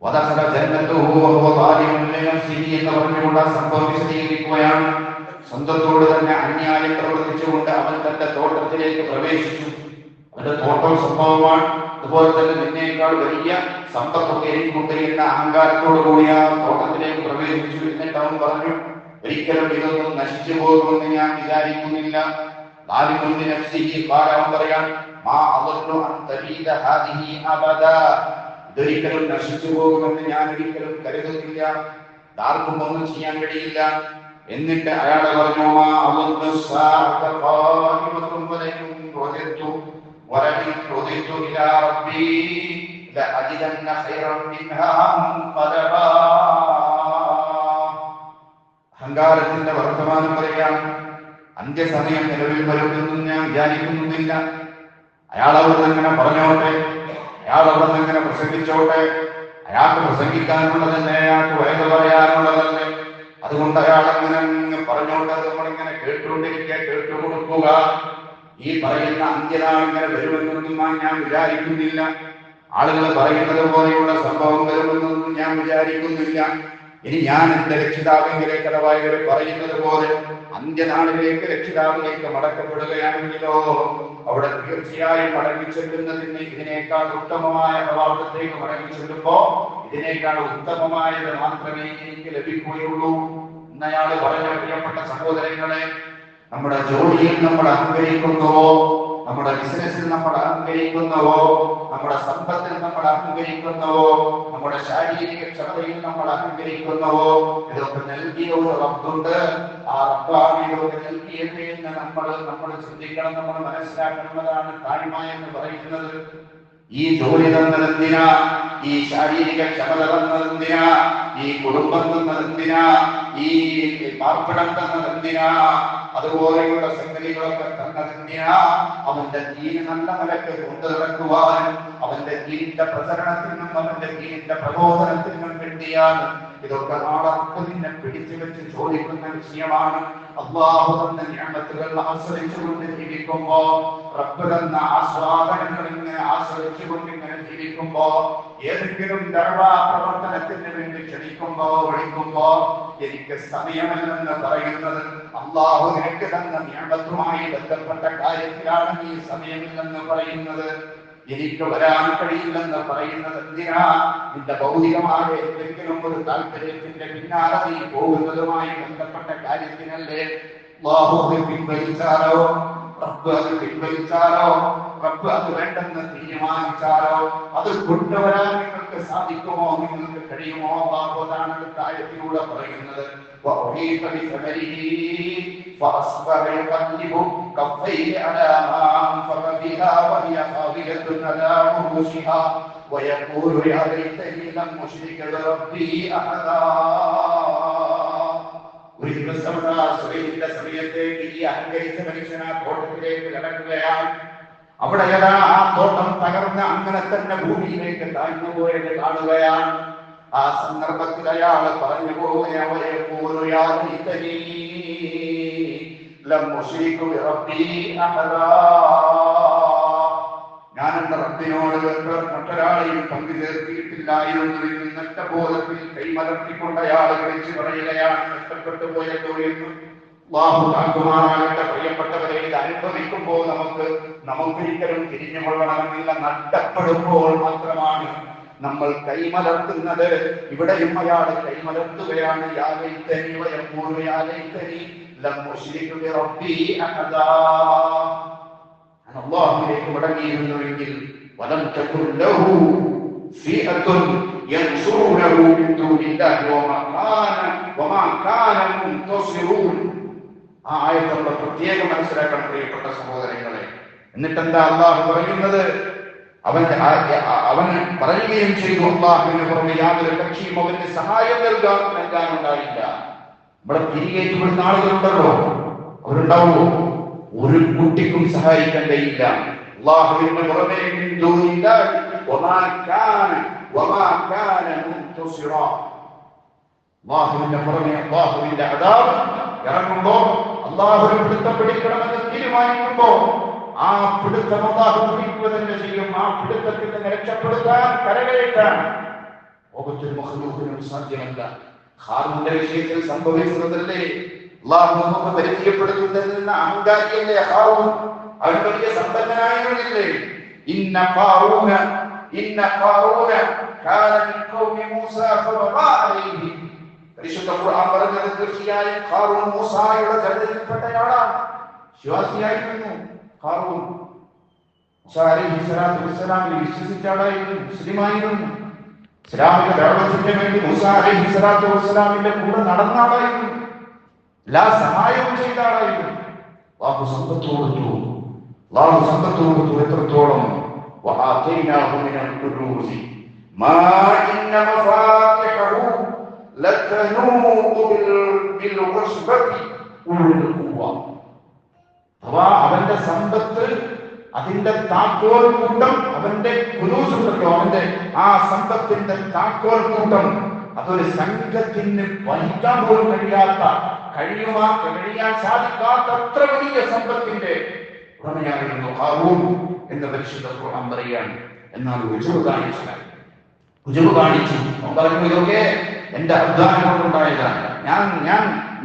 വദഖല ജന്നത്തുഹു വഹുവ ളാലിമുൻ ലിനഫ്സിഹി എന്ന് പറഞ്ഞുകൊണ്ട് ആ സംഭവം വിശദീകരിക്കുകയാണ്. സ്വന്തത്തോട് തന്നെ അന്യായം പ്രവർത്തിച്ചുകൊണ്ട് അവൻ തന്റെ തോട്ടത്തിലേക്ക് പ്രവേശിച്ചു. അവന്റെ തോട്ടം സംഭവമാണ്. അതുപോലെ തന്നെ നിന്നേക്കാൾ വലിയ സമ്പത്തൊക്കെ എനിക്കുണ്ട് എന്ന അഹങ്കാരത്തോടു കൂടി ആ തോട്ടത്തിലേക്ക് പ്രവേശിച്ചു. എന്നിട്ട് അവൻ പറഞ്ഞു, ഒരിക്കലും ഇതൊന്നും നശിച്ചു പോകുമെന്ന് ഞാൻ വിചാരിക്കുന്നില്ല. അവൻ പറയാൻ, ഇതൊരിക്കലും നശിച്ചു പോകുമെന്ന് ഞാൻ ഒരിക്കലും കരുതുന്നില്ല, ആർക്കും ഒന്നും ചെയ്യാൻ കഴിയില്ല. എന്നിട്ട് അയാളെ പറഞ്ഞു, അഹങ്കാരത്തിന്റെ വർത്തമാനം പറയാണ്, അന്ത്യസമയം നിലവിൽ വരുമെന്നും ഞാൻ വിചാരിക്കുന്നില്ല. അയാൾ അവിടെ അങ്ങനെ പറഞ്ഞോട്ടെ, അയാൾ അവിടെ അങ്ങനെ പ്രസംഗിച്ചോട്ടെ. അയാൾക്ക് പ്രസംഗിക്കാനുള്ളതല്ലേ, അയാൾക്ക് വയത് പറയാനുള്ളതല്ലേ. അതുകൊണ്ട് അയാൾ അങ്ങനെ പറഞ്ഞോട്ടെ. നമ്മളിങ്ങനെ കേട്ടുകൊണ്ടിരിക്കുക, കേട്ടുകൊടുക്കുക. ഈ പറയുന്ന അന്ത്യനാൾ ഇങ്ങനെ വരുമെന്നൊന്നും ഞാൻ വിചാരിക്കുന്നില്ല. ആളുകൾ പറയുന്നത് പോലെയുള്ള സംഭവം വരുമെന്നൊന്നും ഞാൻ വിചാരിക്കുന്നില്ല. ഇനി ഞാൻ എന്റെ രക്ഷിതാവിലേക്ക് അഥവാ ഇവർ പറയുന്നത് പോലെ അന്ത്യനാളിലേക്ക് രക്ഷിതാവിലേക്ക് മടക്കപ്പെടുകയാണെങ്കിലോ അവിടെ തീർച്ചയായും മടങ്ങി ചെല്ലുന്നതിന് ഇതിനേക്കാൾ ഉത്തമമായ അവിടത്തേക്ക് മടങ്ങി ചെല്ലുമ്പോ ഇതിനേക്കാൾ ഉത്തമമായത് മാത്രമേ എനിക്ക് ലഭിക്കുകയുള്ളൂ എന്നയാള് പറഞ്ഞ പ്രിയപ്പെട്ട സഹോദരങ്ങളെ, നമ്മുടെ ജോലിയിൽ നമ്മൾ അഹങ്കരിക്കുന്നുവോ, നമ്മുടെ ബിസിനസ്സിൽ നമ്മൾ അഹങ്കരിക്കുന്നുവോ, നമ്മുടെ സമ്പത്തിൽ നമ്മൾ അഹങ്കരിക്കുന്നുവോ, നമ്മുടെ ശാരീരിക ക്ഷമതയിൽ നമ്മൾ അഹങ്കരിക്കുന്നുവോ, ഇതൊക്കെ നൽകിയ ഒരു റബ്ബുണ്ട്. ആ റബ്ബാണ് ഇതൊക്കെ നൽകിയത് എന്ന് നമ്മൾ ചിന്തിക്കണം, നമ്മൾ മനസ്സിലാക്കണമെന്നതാണ് താഴ്മ എന്ന് പറയുന്നത്. ഈ ജോലി തന്നതെന്തിനാ, ഈ ശാരീരിക ക്ഷമത തന്നതെന്തിനാ, ഈ കുടുംബം തന്നതെന്തിനാ, ഈ പാർപ്പിടം തന്നതെന്തിനാ, അതുപോലെയുള്ള സംഗതികളൊക്കെ തന്നതെന്തിനാ? അവന്റെ ദീൻ നല്ല നിലക്ക് കൊണ്ടു നടക്കുവാനും അവന്റെ ദീനിന്റെ പ്രചരണത്തിനും അവന്റെ ദീനിന്റെ പ്രബോധനത്തിനും വേണ്ടിയാണ്. ഇതൊക്കെ നാളെ നിന്നെ പിടിച്ചു വെച്ച് ചോദിക്കുന്ന വിഷയമാണ്. അല്ലാഹു തന്ന നിഅമത്തുകൾ ആസ്വദിച്ചുകൊണ്ട് ജീവിക്കുമ്പോ, റബ്ബ് തന്ന ആസ്വാദനങ്ങൾ ഇങ്ങനെ ആസ്വദിച്ചുകൊണ്ട് ഇങ്ങനെ ജീവിക്കുമ്പോ, ഏതെങ്കിലും ദഅവാ പ്രവർത്തനത്തിന് വേണ്ടി ക്ഷണിക്കുമ്പോ വിളിക്കുമ്പോ എനിക്ക് സമയമല്ലെന്ന് പറയുന്നത് അല്ലാഹു നിനക്ക് തന്ന നിഅമത്തുമായി ബന്ധപ്പെട്ട കാര്യത്തിലാണ് നീ സമയമില്ലെന്ന് പറയുന്നത്. എനിക്ക് വരാൻ കഴിയില്ലെന്ന് പറയുന്നത് എന്തിനാ? നിന്റെ ഭൗതികമായ എന്തെങ്കിലും ഒരു താല്പര്യത്തിന്റെ പിന്നാലെ നീ പോകുന്നതുമായി ബന്ധപ്പെട്ട കാര്യത്തിനല്ലേ? അല്ലാഹു പിൻവലിച്ചാലോ, റബ്ബ് അത് പിൻവലിച്ചാലോ, റബ്ബ് അത് വേണ്ടെന്ന് തീരുമാനിച്ചാലോ അത് കൊണ്ടുവരാൻ നിങ്ങൾക്ക് സാധിക്കുമോ, നിങ്ങൾക്ക് കഴിയുമോ? അല്ലാഹു അതാണ് അടുത്ത ആയത്തിലൂടെ പറയുന്നത്. فأصبح يقلب كفيه على ما أنفق بها وهي خاوية على عروشها ويقول يا ليتني لم أشرك بربي أحدا. ഒരു ദിവസം സുബഹിയുടെ സമയത്തേക്ക് ഈ അഹങ്കരിച്ച മനുഷ്യൻ ആ തോട്ടത്തിലേക്ക് കടക്കുകയാണ്. അവിടെ ആ തോട്ടം തകർന്ന് അങ്ങനെ തന്നെ ഭൂമിയിലേക്ക് താഴ്ന്നു പോയത് കാണുകയാണ്. ആ സന്ദർഭത്തിൽ അയാൾ പറഞ്ഞു ഞാൻ എന്റെ റബ്ബിനോട് മറ്റൊരാളെയും പങ്കു ചേർത്തിയിട്ടില്ലായിരുന്നു എന്ന് നഷ്ടബോധത്തിൽ കൈമലർത്തിക്കൊണ്ട് അയാൾ വിളിച്ചു പറയുകയാണ്, നഷ്ടപ്പെട്ടു പോയല്ലോ എന്ന്. അല്ലാഹുമാറാകട്ടെ. പ്രിയപ്പെട്ടവരെ, ഇത് അനുഭവിക്കുമ്പോൾ നമുക്കൊരിക്കലും തിരിഞ്ഞു കൊള്ളണമെന്നില്ല. നഷ്ടപ്പെടുമ്പോൾ മാത്രമാണ് നമ്മൾ കൈമലർത്തുന്നത്. ഇവിടെയും അയാൾ കൈമലർത്തുകയാണ്. അല്ലാഹുവിലേക്ക് മടങ്ങിയിരുന്നുവെങ്കിൽ വലം തകുൽ ലഹു ഫിഅത്തുൻ യൻസുറൂനഹു മിൻ ദൂനില്ലാഹി വമാ കാന മുൻതസിറൂൻ. ആ ആയത്ത് നമ്മൾ പ്രത്യേകം മനസ്സിലാക്കണം പ്രിയപ്പെട്ട സഹോദരങ്ങളെ. എന്നിട്ട് എന്താ അള്ളാഹു പറയുന്നത്? അവൻ പറയുകയും ചെയ്തു, അള്ളാഹുവിന് പുറമെ യാതൊരു കക്ഷിയും അവന് സഹായം നൽകാനുണ്ടായില്ല. ഇവിടെ പിരികേറ്റുപെടുന്ന ആളുകളുണ്ടല്ലോ, അവരുണ്ടാവുമോ? ഒരു കുട്ടിക്കും സഹായിക്കാൻ കഴിയില്ല. അള്ളാഹുവിന് പുറമെ അള്ളാഹുവിന്റെ പുറമെ അള്ളാഹുവിന്റെ അദാബ് ഇറങ്ങുമ്പോ, അള്ളാഹുവിനെ പിടുത്തപ്പെടിക്കണമെന്ന് തീരുമാനിക്കുമ്പോ ആ പിടുത്തം അള്ളാഹു പിടിക്കുക തന്നെ ചെയ്യും. ആ പിടുത്തത്തിൽ നിന്ന് രക്ഷപ്പെടുത്താൻ, കരകയറ്റാൻ ലോകത്തൊരു മഖ്ലൂഖിനും സാധ്യമല്ല. ഖാറൂന്റെ വിഷയത്തിൽ സംഭവിച്ചതല്ലേ അള്ളാഹു നമുക്ക് പരിചയപ്പെടുത്തുന്നതിന് അഹങ്കാരിയല്ലേ ഖാറൂൻ? അവൻ വലിയ സമ്പന്നനായിരുന്നില്ലേ? ഇന്ന ഖാറൂന കാന മിൻ ഖൗമി മൂസ ഫബഗാ അലൈഹി. പരിശുദ്ധ ഖുർആൻ പറഞ്ഞത് തീർച്ചയായും ഖാറൂൻ മൂസായുടെ ജനതയിൽപ്പെട്ടയാളാണ്, വിശ്വാസിയായിരുന്നു. ഖാറൂൻ മൂസ അലൈഹിസ്സലാത്തു വസ്സലാമിൽ വിശ്വസിച്ച ആളായിരുന്നു, മുസ്ലിമായിരുന്നു. ഇസ്ലാമിക ദഅവത്തിന് വേണ്ടി മൂസ അലൈഹിസ്സലാത്തു വസ്സലാമിന്റെ കൂടെ നടന്ന ആളായിരുന്നു, എല്ലാ സഹായവും ചെയ്ത ആളായിരുന്നു. അല്ലാഹു സമ്പത്ത് കൊടുത്തു. എത്രത്തോളം? വആതൈനാഹു മിനൽ ഖുറൂസി മാ ഇന്ന മഫാത്തിഹു ലതനൂഉ ബിൽ ഉസ്ബതി ഉൽ ഖുവ. അവന്റെ സമ്പത്ത്, അതിന്റെ താക്കോൽ കൂട്ടം, അവന്റെ കുനൂസ് ഉണ്ടല്ലോ, അവന്റെ ആ സമ്പത്തിന്റെ താക്കോൽ കൂട്ടം, അതൊരു സംഘത്തിന് വഹിക്കാൻ പോലും കഴിയാൻ സാധിക്കാത്ത അത്ര വലിയ സമ്പത്തിന്റെ ഉടമയായിരുന്നു ഖാറൂൻ എന്ന് പരിശുദ്ധ ഖുർആൻ പറയുകയാണ്. എന്നാൽ ഉജബ് കാണിച്ചു. പറഞ്ഞു, ഇതൊക്കെ എന്റെ അധ്വാനം കൊണ്ടുണ്ടായതാണ്,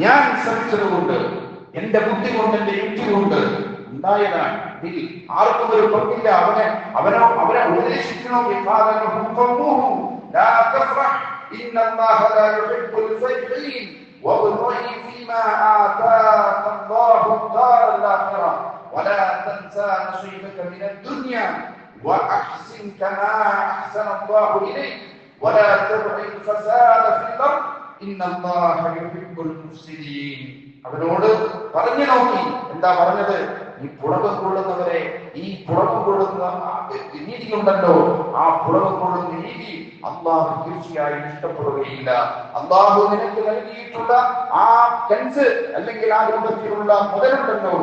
ഞാൻ ശ്രമിച്ചതുകൊണ്ട്, എന്റെ ബുദ്ധി കൊണ്ട്, എന്റെ യുക്തി കൊണ്ട് ഉണ്ടായതാണ്. ഇതിൽ ആർക്കും ഒരു പങ്കില്ല. അവനെ ഉപദേശിക്കണോ? وابتغ فيما آتاك الله الدار الآخرة ولا تنسى نصيبك من الدنيا وأحسن كما أحسن الله إليك ولا تبغ الفساد في الأرض إن الله يحب المفسدين. അവനോട് പറഞ്ഞു നോക്കി. എന്താ പറഞ്ഞത്? ഈ പുളകം കൊള്ളുന്നവരെ, ഈ പുളകം കൊള്ളുന്ന രീതിയുണ്ടല്ലോ, ആ പുളകം കൊള്ളുന്ന രീതി അള്ളാഹു തീർച്ചയായും ഇഷ്ടപ്പെടുകയില്ല. അള്ളാഹു നിനക്ക് നൽകിയിട്ടുള്ള ആ കൻസ് അല്ലെങ്കിൽ ആ രൂപത്തിലുള്ള മുതലുണ്ടല്ലോ,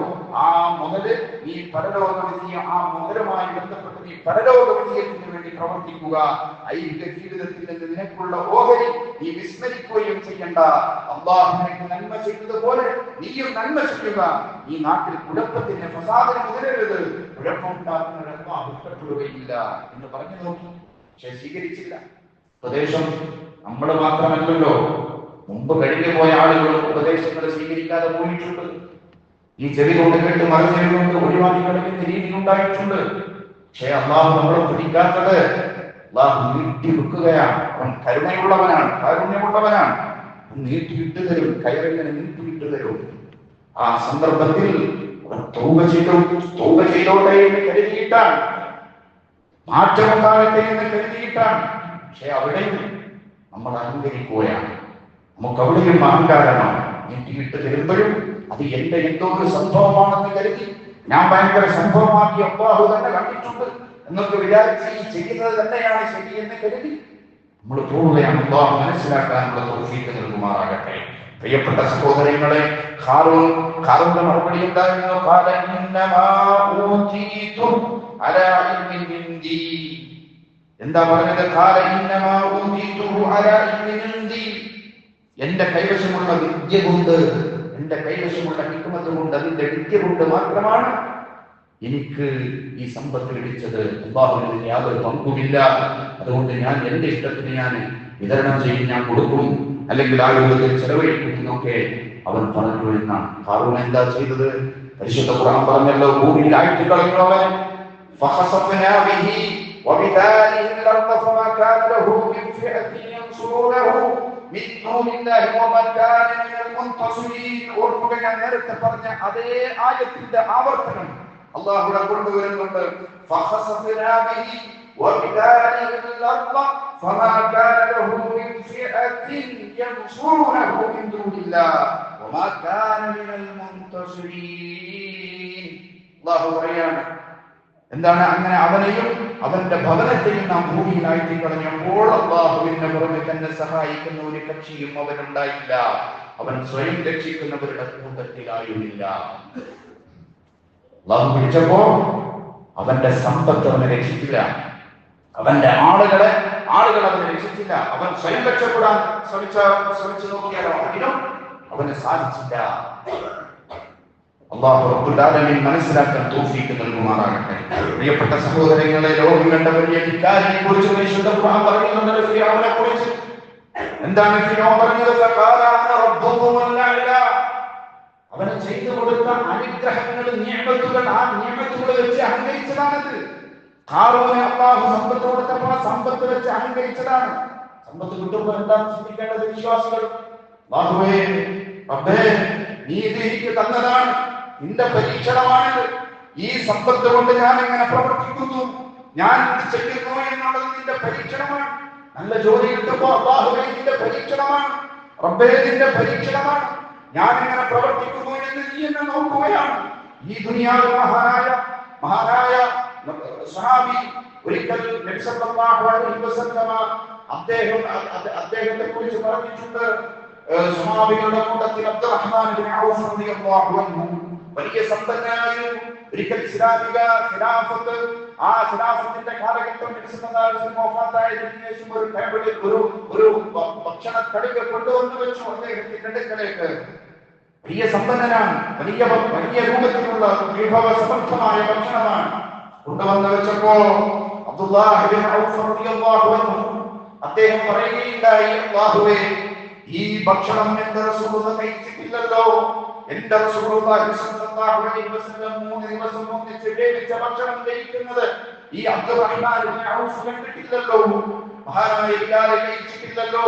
ആ മുതല് നീ പരലോക വിജയം, ആ മുതലുമായി ബന്ധപ്പെട്ട് നീ പരലോക വിജയത്തിന് വേണ്ടി പ്രവർത്തിക്കുക. ഐഹിക ജീവിതത്തിൽ നിന്ന് നിനക്കുള്ള ഓഹരി നീ വിസ്മരിക്കുകയും ചെയ്യണ്ട. അള്ളാഹു നിനക്ക് നന്മ ചെയ്തതുപോലെ നീയും നന്മ ചെയ്യുക. ഈ നാട്ടിൽ കുഴപ്പത്തിന്, ഫസാദിന് മുതലരുത്. കുഴപ്പമുണ്ടാക്കുന്നത് അള്ളാഹു ഇഷ്ടപ്പെടുകയില്ല എന്ന് പറഞ്ഞു നോക്കി. പക്ഷെ സ്വീകരിച്ചില്ല. ഉപദേശം നമ്മൾ മാത്രമല്ലല്ലോ, മുമ്പ് കഴിഞ്ഞു പോയ ആളുകളും ഉപദേശങ്ങൾ സ്വീകരിക്കാതെ പോയിട്ടുണ്ട്. ഈ ചെവി കൊണ്ട് കേട്ട് മറുചെവി കൊണ്ട് ഒഴിവാക്കി കളിക്കുന്ന രീതി ഉണ്ടായിട്ടുണ്ട്. പക്ഷെ അള്ളാഹു നമ്മളെ പിടിക്കാത്തത് അള്ളാഹു നീട്ടി വെക്കുകയാണ്. അവൻ കരുണയുള്ളവനാണ്, കാരുണ്യമുള്ളവനാണ്. നീട്ടിയിട്ട് തരും, കയറിങ്ങനെ നീട്ടിയിട്ട് തരും. ആ സന്ദർഭത്തിൽ അവൻ തൗബ ചെയ്തോട്ടെ എന്ന് കരുതിയിട്ടാണ്, മാറ്റമുണ്ടാകട്ടെ എന്ന് കരുതിയിട്ടാണ്. പക്ഷെ അവിടെയും നമ്മൾ അഹങ്കരിക്കുകയാണ്. നമുക്ക് അവിടെയും അഹങ്കാരമാണ്. നീട്ടിയിട്ട് തരുമ്പോഴും അത് എന്റെ എന്തോ ഒരു സംഭവമാണെന്ന് കരുതി, ഞാൻ ഭയങ്കര സംഭവമാക്കി അല്ലാഹു തന്നെ കണ്ടിട്ടുണ്ട് എന്നൊക്കെ വിചാരിച്ച് ഈ ചെയ്യുന്നത് തന്നെയാണ് ശരിയെന്ന് കരുതി നമ്മൾ പോവുകയാണ്. അല്ലാഹു മനസ്സിലാക്കാനുള്ള തൗഫീഖ് നൽകുമാറാകട്ടെ. പ്രിയപ്പെട്ട സഹോദരങ്ങളെ, ഖാറൂന്റെ മറുപടി എന്തായിരുന്നു? ഖാല ഇന്നമാ ഊതീതു അലാ ഇൽമിൻ ഇൻദി. എന്താ പറഞ്ഞത്? ഖാല ഇന്നമാ ഊതീതു അലാ ഇൽമിൻ ഇൻദി. എന്റെ കൈവശമുള്ള വിദ്യ കൊണ്ട്, എന്റെ കൈവശമുള്ള ഹിക്മത്ത് കൊണ്ട്, അതിന്റെ വിദ്യ കൊണ്ട് മാത്രമാണ് എനിക്ക് ഈ സമ്പത്ത് ലഭിച്ചത്. അല്ലാഹുവിന് യാതൊരു പങ്കുമില്ല. അതുകൊണ്ട് ഞാൻ എന്റെ ഇഷ്ടത്തിന് ഞാൻ വിതരണം ചെയ്യും, ഞാൻ കൊടുക്കും, അല്ലെങ്കിൽ ആ രൂപത്തിൽ ചെലവഴിക്കും എന്നൊക്കെ അവൻ പറഞ്ഞു എന്നാണ്. ഖാറൂൻ എന്താ ചെയ്തത്? പരിശുദ്ധ ഖുർആൻ പറഞ്ഞല്ലോ, ഭൂമിയിൽ ആയിട്ട് കളഞ്ഞു അവൻ. ഫഖസഫനാ ബിഹി വബിദാരിഹിൽ അർദ ഫമാ കാന ലഹു മിൻ ഫിഅത്തിൻ യൻസുറൂനഹു മിൻ ദൂനില്ലാഹി വമാ കാന മിനൽ മുൻതസിരീൻ. ഓർക്കുക, ഞാൻ നേരത്തെ പറഞ്ഞ അതേ ആയത്തിന്റെ ആവർത്തനം അല്ലാഹു കൊണ്ടുവരുന്നുണ്ട്. ഫഖസഫനാ ബിഹി وبداره الأرض فما كان له من فئة ينصرونه من دون الله وما كان من المنتصرين. الله പറയാണ് എന്താണ് അങ്ങനെ അവനെയും അവന്റെ ഭവനത്തെയും നാം ഭൂമിയിലായി കളഞ്ഞപ്പോൾ അല്ലാഹുവിന്റെ പുറമെ തന്നെ സഹായിക്കുന്ന ഒരു കക്ഷിയും അവനുണ്ടായില്ല. അവൻ സ്വയം രക്ഷിക്കുന്നവരുടെ കൂട്ടത്തിലായുമില്ല. അല്ലാഹു പിടിച്ചപ്പോ അവന്റെ സമ്പത്ത് അവനെ രക്ഷിച്ചില്ല, അവന്റെ ആളുകളെ അവനെ രക്ഷിച്ചില്ല. അവൻ സ്വയം രക്ഷപ്പെടാൻ ശ്രമിച്ചു നോക്കിയാലോ അതിനും അവന് സാധിച്ചില്ല. അല്ലാഹു റബ്ബുൽ ആലമീൻ മനസ്സിലാക്കാൻ തൗഫീഖ് നൽകുമാറാകട്ടെ. പ്രിയപ്പെട്ട സഹോദരങ്ങളെ, ലോകം കണ്ട വലിയ ധിക്കാരിയെ കുറിച്ച് പരിശുദ്ധ ഖുർആൻ പറയുന്നുണ്ട്. ഫിർഔനെ കുറിച്ച് എന്താണ് ഫിർഔൻ പറഞ്ഞത്? ഖാല അന റബ്ബുകുമുൽ അഅല. അവന് ചെയ്തു കൊടുത്ത അനുഗ്രഹങ്ങൾ, നിഅമത്തുകൾ, ആ നിഅമത്തുകൾ വെച്ച് അഹങ്കരിച്ചതാണത്. ഖാറൂനെ അല്ലാഹു സമ്പത്ത് കൊടുത്തപ്പോൾ സമ്പത്ത് വെച്ച് അഹങ്കരിച്ചതാണ്. സമ്പത്ത് കിട്ടുമ്പോൾ എന്താണ് ചിന്തിക്കേണ്ടത് വിശ്വാസികൾ? അല്ലാഹുവേ, റബ്ബേ, നീ ഇത് എനിക്ക് തന്നതാണ്, നിന്റെ പരീക്ഷണമാണിത്. ഈ സമ്പത്ത് കൊണ്ട് ഞാൻ എങ്ങനെ പ്രവർത്തിക്കുന്നു, ഞാൻ ഇത് ചെയ്യുന്നു എന്നുള്ളത് നിന്റെ പരീക്ഷണമാണ്. നല്ല ജോലി കിട്ടുമ്പോൾ അല്ലാഹുവേ നിന്റെ പരീക്ഷണമാണ്, റബ്ബേ നിന്റെ പരീക്ഷണമാണ്. ഞാൻ എങ്ങനെ പ്രവർത്തിക്കുന്നു എന്ന് നീ എന്നെ നോക്കുകയാണ്. ഈ ദുനിയാവിൽ മഹാനായ സഹാബി ഒരിക്കൽ നബി സല്ലല്ലാഹു അലൈഹി വസല്ലമ അദ്ദേഹത്തെ കുറിച്ച് പറഞ്ഞിട്ടുണ്ട്. സഹാബികളുടെ കൂട്ടത്തിൽ അബ്ദുറഹ്മാൻ ഇബ്നു ഔഫ് റളിയല്ലാഹു അൻഹു വലിയ സമ്പന്നനായിരുന്നു. ഒരിക്കൽ ഇസ്ലാമിക ഖിലാഫത്ത്, ആ ഖിലാഫത്തിന്റെ കാലഘട്ടം നബി സല്ലല്ലാഹു അലൈഹി വസല്ലം വഫാത്തായതിനു ശേഷം ഒരു ടേബിളിൽ ഒരു ഭക്ഷണ കടിക കൊണ്ടുവന്നു വെച്ചു അദ്ദേഹത്തിന്റെ അടുക്കലേക്ക്. വലിയ സമ്പന്നനാണ്, വലിയ രൂപത്തിലുള്ള വിഭവ സമർത്ഥമായ ഭക്ഷണമാണ് കൊണ്ടുവന്നു വെച്ചപ്പോ അബ്ദുല്ലാഹ് ഇബ്നു ഔഫ് റളിയല്ലാഹു അൻഹു അദ്ദേഹം പറയുകയുണ്ടായി, അല്ലാഹുവേ, ഈ ഭക്ഷണം എന്റെ റസൂലുള്ളാഹി കഴിച്ചിട്ടില്ലല്ലോ. എന്റെ റസൂലുള്ളാഹി സ്വല്ലല്ലാഹു അലൈഹി വസല്ലം 3 ദിവസം ഒന്നിച്ച് വേവിച്ച ഭക്ഷണം കഴിക്കുന്നത് ഈ അബ്ദുറഹ്മാൻ ഇബ്നു ഔഫ് കണ്ടിട്ടില്ലല്ലോ. മഹാനായ ബിലാൽ കഴിച്ചിട്ടില്ലല്ലോ,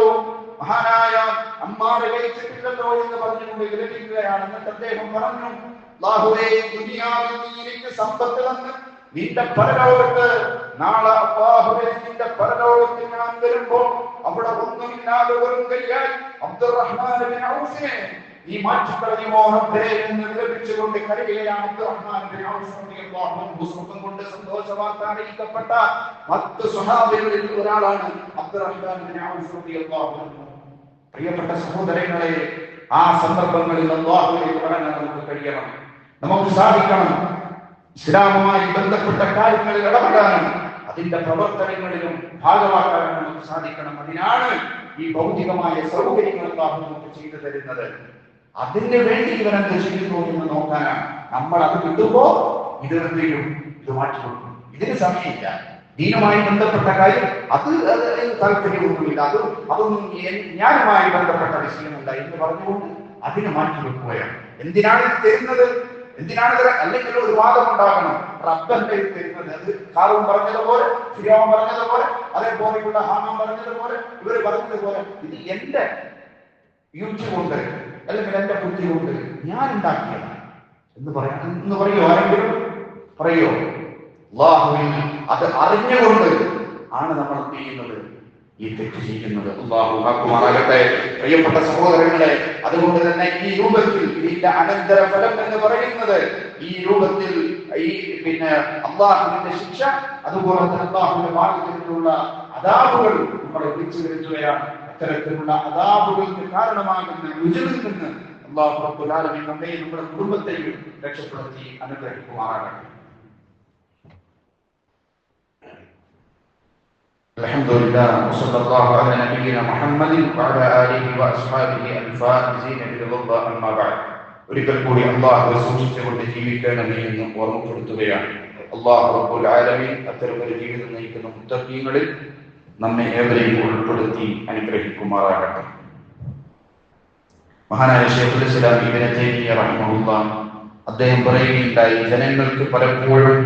മഹാനായ അമ്മാർ കഴിച്ചിട്ടില്ലല്ലോ എന്ന് പറഞ്ഞുകൊണ്ട് വിലപിക്കുകയാണ്. എന്നിട്ട് അദ്ദേഹം പറഞ്ഞു, അല്ലാഹുവേ, ദുനിയാവിൽ നീ എനിക്ക് സമ്പത്ത് തന്ന് നിന്റെ പരലോകത്ത് നാളെ അല്ലാഹുവേ നിന്റെ പരലോകത്തിൽ ഞാൻ വരുമ്പോൾ അവിടെ ഒന്നുമില്ലാതെ വെറും കൈയായി അബ്ദുറഹ്മാൻ ഇബ്നു ഔഫിനെ നീ മാറ്റിക്കളയുമോ റബ്ബേ എന്ന് വിലപിച്ചുകൊണ്ട് കരയുകയാണ് അബ്ദുറഹ്മാൻ ഇബ്നു ഔഫ് റളിയല്ലാഹു അൻഹു. സ്വർഗ്ഗം കൊണ്ട് സന്തോഷവാർത്ത അറിയിക്കപ്പെട്ട 10 സ്വഹാബികളിൽ ഒരാളാണ് അബ്ദുറഹ്മാൻ ഇബ്നു ഔഫ് റളിയല്ലാഹു അൻഹു. പ്രിയപ്പെട്ട സഹോദരങ്ങളെ, ആ സന്ദർഭങ്ങളിൽ അല്ലാഹുവിലേക്ക് മടങ്ങാൻ നമുക്ക് കഴിയണം, നമുക്ക് സാധിക്കണം. ഇസ്ലാമുമായി ബന്ധപ്പെട്ട കാര്യങ്ങളിൽ ഇടപെടാനും അതിന്റെ പ്രവർത്തനങ്ങളിലും ഭാഗമാക്കാനും നമുക്ക് സാധിക്കണം. അതിനാണ് ഈ ഭൗതികമായ സൗകര്യങ്ങൾ അല്ലാഹു നമുക്ക് ചെയ്തു തരുന്നത്. അതിന് വേണ്ടി ഇവരെന്ത് ചെയ്യുന്നു എന്ന് നോക്കാനാണ്. നമ്മൾ അത് കിട്ടുമ്പോ ഇത് മാറ്റിക്കൊടുക്കും. ഇതിന് സമയമില്ല. ദീനുമായി ബന്ധപ്പെട്ട കാര്യം അത് താല്പര്യമൊന്നുമില്ല, അതൊന്നും ഞാനുമായി ബന്ധപ്പെട്ട വിഷയമല്ല എന്ന് പറഞ്ഞുകൊണ്ട് അതിന് മാറ്റിവെക്കുകയാണ്. എന്തിനാണ് ഇത് തരുന്നത്? അല്ലെങ്കിൽ ഒരു വാദം ഉണ്ടാകണം. റബ്ബന്റെ തരുന്നത് അത് ഖാറൂൻ പറഞ്ഞതുപോലെ, ഫിർഔൻ പറഞ്ഞതുപോലെ, അതേപോലെയുള്ള ഹാമാൻ പറഞ്ഞതുപോലെ, ഇവർ പറഞ്ഞതുപോലെ ഇത് എന്റെ യൂട്യൂബ് കൊണ്ട് അല്ലെങ്കിൽ എന്റെ ബുദ്ധി കൊണ്ട് ഞാൻ ഉണ്ടാക്കിയതാണ് എന്ന് പറയോ? ആരെങ്കിലും പറയോ? അല്ലാഹുവിൽ അത് അറിഞ്ഞുകൊണ്ട് ആണ് നമ്മൾ ചെയ്യുന്നത്, ഈ തെറ്റ് ചെയ്യുന്നത്. അല്ലാഹു കാക്കുമാറാകട്ടെ. പ്രിയപ്പെട്ട സഹോദരങ്ങളെ, അതുകൊണ്ട് തന്നെ ഈ രൂപത്തിൽ ഇതിന്റെ അനന്തരഫലം എന്ന് പറയുന്നത് ഈ രൂപത്തിൽ അല്ലാഹുവിന്റെ ശിക്ഷ, അതുപോലെ തന്നെ അല്ലാഹുവിന്റെ മാർഗ്ഗത്തിലുള്ള അദാബുകൾ നമ്മളെ വിളിച്ചു വരുത്തുകയാണ്. അത്തരത്തിലുള്ള അദാബുകൾക്ക് കാരണമാകുന്ന രുചിയിൽ നിന്ന് അല്ലാഹു റബ്ബുൽ ആലമീൻ നമ്മെയും നമ്മുടെ കുടുംബത്തെയും രക്ഷപ്പെടുത്തി അനുഗ്രഹിക്കുമാറാകട്ടെ. الحمدلله وصلى الله على نبينا محمد وعلى آله وأصحابه الفائزين برضا الله أما بعد. ഒരിക്കൽ കൂടി അല്ലാഹുവെ സൂക്ഷിച്ചുകൊണ്ട് ജീവിക്കണമേ എന്ന് ഓർമ്മപ്പെടുത്തുകയാണ്. അല്ലാഹു റബ്ബുൽ ആലമീൻ അത്തരമൊരു ജീവിതം നയിക്കുന്ന മുത്തഖീങ്ങളിൽ നമ്മെ ഏവരെയും ഉൾപ്പെടുത്തി അനുഗ്രഹിക്കുമാറാകട്ടെ. മഹാനായ ശൈഖുൽ ഇസ്ലാം ഇബ്നു തൈമിയ്യ റഹിമഹുല്ലാഹ് അദ്ദേഹം പറയുകയുണ്ടായി, ജനങ്ങൾക്ക് പലപ്പോഴും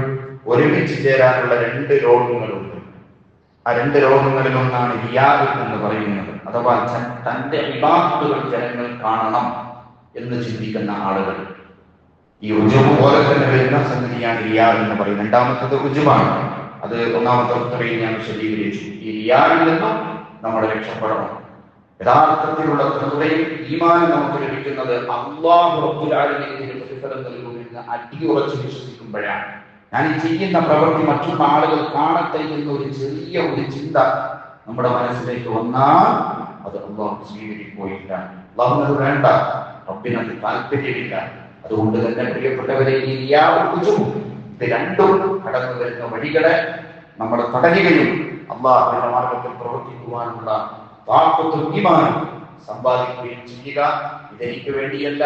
ഒരുമിച്ച് ചേരാനുള്ള 2 രോഗങ്ങളുണ്ട്. ആ 2 രോഗങ്ങളിൽ ഒന്നാണ് റിയാ എന്ന് പറയുന്നത്. അഥവാ തന്റെ ഇബാദത്തുകൾ ജനങ്ങൾ കാണണം എന്ന് ചിന്തിക്കുന്ന ആളുകൾ. ഈ ഉജുബ് പോലെ തന്നെ വരുന്ന സംഗതിയാണ് റിയാ എന്ന് പറയുന്നത്. രണ്ടാമത്തത് ഉജുബാണ്. അത് ഒന്നാമത്തെ ഉത്തരയിൽ ഞാൻ വിശദീകരിച്ചു. ഈ റിയായിൽ നിന്നും നമ്മൾ രക്ഷപ്പെടണം. യഥാർത്ഥത്തിലുള്ള ഹൃദയം ഈമാൻ നമുക്ക് ലഭിക്കുന്നത് അല്ലാഹു റബ്ബുൽ ആലമീനിന്റെ പ്രതിഫലം നൽകുമെന്ന് അടിയുറച്ച് വിശ്വസിക്കുമ്പോഴാണ്. ഞാൻ ഈ ചെയ്യുന്ന പ്രവൃത്തി മറ്റുള്ള ആളുകൾ കാണട്ടെ എന്നൊരു ചെറിയ ഒരു ചിന്ത നമ്മുടെ മനസ്സിലേക്ക് വന്നാൽ അത് അല്ലാഹു സ്വീകരിക്കുകയില്ല. അല്ലാഹുവിനത് വേണ്ട, റബ്ബിനത് താല്പര്യമില്ല. അതുകൊണ്ട് തന്നെ പ്രിയപ്പെട്ടവരെ, ഈ റിയാഉം ഉജൂബും ഇത് രണ്ടും കടന്നു വരുന്ന വഴികളെ നമ്മൾ തടയുകയും അല്ലാഹുവിന്റെ മാർഗത്തിൽ പ്രവർത്തിക്കുവാനുള്ള ഈമാനും സമ്പാദിക്കുകയും ചെയ്യുക. ഇതെനിക്ക് വേണ്ടിയല്ല,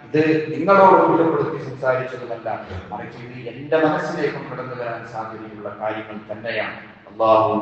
ഇത് നിങ്ങളോട് കുറ്റപ്പെടുത്തി സംസാരിച്ചതുമല്ല, മറിച്ച് ഇത് എന്റെ മനസ്സിലേക്കും കടന്നു വരാൻ സാധ്യതയുള്ള കാര്യങ്ങൾ തന്നെയാണ്. അല്ലാഹു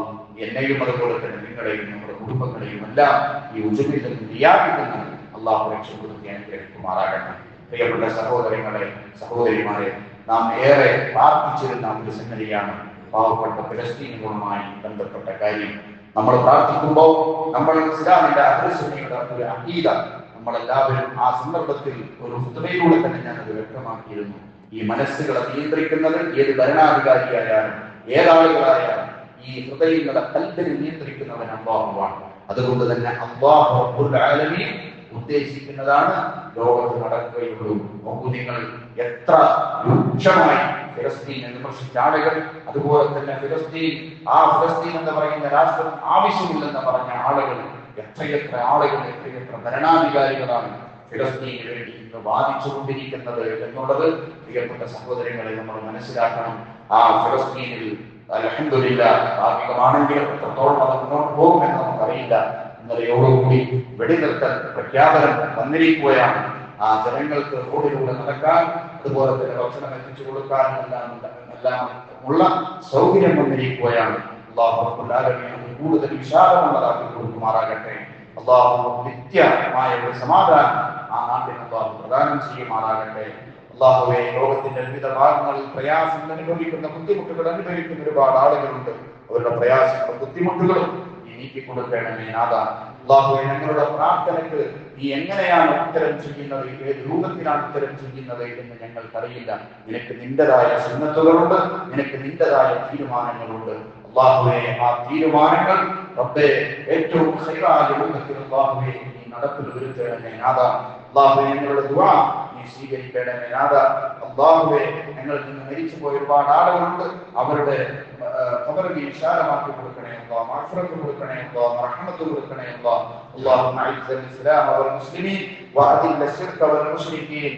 എന്നെയും അതുപോലെ തന്നെ നിങ്ങളെയും നമ്മുടെ കുടുംബങ്ങളെയും എല്ലാം ഈ ഉജൂബിൽ നിന്നും റിയായിൽ നിന്നും അല്ലാഹു രക്ഷപ്പെടുത്തി അനുഗ്രഹിക്കുമാറാകട്ടെ. പ്രിയപ്പെട്ട സഹോദരങ്ങളെ, സഹോദരിമാരെ, നാം ഏറെ പ്രാർത്ഥിച്ചിരുന്ന ഒരു സംഗതിയാണ് പാവപ്പെട്ട ഫലസ്തീനുകളുമായി ബന്ധപ്പെട്ട കാര്യം. നമ്മൾ പ്രാർത്ഥിക്കുമ്പോൾ നമ്മൾ ഇസ്ലാമിന്റെ അഹ്ലുസുന്നയുടെ ഒരു അഖീദ നമ്മളെല്ലാവരും ആ സന്ദർഭത്തിൽ ഒരു ഖുതുബയിലൂടെ തന്നെ ഞാനത് വ്യക്തമാക്കിയിരുന്നു. ഈ മനസ്സുകളെ നിയന്ത്രിക്കുന്നത് ഏത് ഭരണാധികാരിയായാലും ഏതാളുകളായാലും ഈ ഹൃദയങ്ങളെ കൽബിനെ നിയന്ത്രിക്കുന്നവൻ അല്ലാഹുവാണ്. അതുകൊണ്ട് തന്നെ അല്ലാഹു റബ്ബുൽ ആലമീൻ ഉദ്ദേശിക്കുന്നതാണ് ലോകത്ത് നടക്കുകയുള്ളൂ. നിങ്ങൾ എത്ര രൂക്ഷമായി ഫലസ്തീനെ വിമർശിച്ച ആളുകൾ, അതുപോലെ തന്നെ ഫലസ്തീൻ എന്ന് പറയുന്ന രാഷ്ട്രം ആവശ്യമില്ലെന്ന് പറഞ്ഞ ആളുകൾ, എത്രയെത്ര ആളുകൾ, എത്രയെത്ര ഭരണാധികാരികളാണ് ഫലസ്തീന് വേണ്ടി ഇന്ന് വാദിച്ചുകൊണ്ടിരിക്കുന്നത് എന്നുള്ളത് പ്രിയപ്പെട്ട സഹോദരങ്ങളെ നമ്മൾ മനസ്സിലാക്കണം. ആ ഫലസ്തീനിൽ അൽഹംദുലില്ലാഹ് ഭാഗികമാണെങ്കിലും എത്രത്തോളം അത് മുന്നോട്ട് പോകുമെന്ന് നമുക്കറിയില്ല. ഇന്നലെയോടുകൂടി വെടിനിർത്തൽ പ്രഖ്യാപനം വന്നിരിക്കുകയാണ്. ആ ജനങ്ങൾക്ക് റോഡിലൂടെ നടക്കാൻ, അതുപോലെ തന്നെ ഭക്ഷണം എത്തിച്ചു കൊടുക്കാനും എല്ലാം ഉള്ള സൗകര്യം വന്നിരിക്കുകയാണ്. അല്ലാഹു റബ്ബുൽ ആലമീൻ കൂടുതൽ വിശാലമുള്ളതാക്കി കൊടുക്കുമാറാകട്ടെ. അല്ലാഹു നിത്യമായ ഒരു സമാധാനം ആ നാട്ടിന് അല്ലാഹു പ്രദാനം ചെയ്യുമാറാകട്ടെ. അല്ലാഹുവേ, ലോകത്തിന്റെ വിവിധ ഭാഗങ്ങളിൽ പ്രയാസങ്ങൾ അനുഭവിക്കുന്ന, ബുദ്ധിമുട്ടുകൾ അനുഭവിക്കുന്ന ഒരുപാട് ആളുകളുണ്ട്. അവരുടെ പ്രയാസങ്ങളും ബുദ്ധിമുട്ടുകളും നീക്കി കൊടുക്കണമേ നാഥ. അല്ലാഹുവേ, ഞങ്ങളുടെ പ്രാർത്ഥനയ്ക്ക് നീ എങ്ങനെയാണ് ഉത്തരം ചെയ്യുന്നത്, ഏത് രൂപത്തിലാണ് ഉത്തരം ചെയ്യുന്നത് എന്ന് ഞങ്ങൾക്കറിയില്ല. നിനക്ക് നിന്റേതായ സുന്നത്തുകളുണ്ട്, നിനക്ക് നിന്റേതായ തീരുമാനങ്ങളുണ്ട്. അല്ലാഹുവേ, ആ തീരുമാനങ്ങൾ റബ്ബേ ഏറ്റവും ഖൈറായ രൂപത്തിൽ അല്ലാഹുവേ നീ നടപ്പിൽ വരുത്തണമേ നാഥ. അല്ലാഹുവേ, ഞങ്ങളുടെ ദുആ നീ സ്വീകരിക്കണമേ നാഥ. അല്ലാഹുവേ, ഞങ്ങളിൽ നിന്ന് മരിച്ചുപോയ ഒരുപാട് ആളുകളുണ്ട്. അവരുടെ ഖബറിനെ വിശാലമാക്കി കൊടുക്കണേ അല്ലാഹ്, മഗ്ഫിറത്ത് കൊടുക്കണേ അല്ലാഹ്, റഹ്മത്ത് കൊടുക്കണേ അല്ലാഹ്. അല്ലാഹുമ്മ അഇസ്സൽ ഇസ്ലാമ വൽ മുസ്ലിമീൻ വഅദില്ല ശിർക വൽ മുശ്രികീൻ.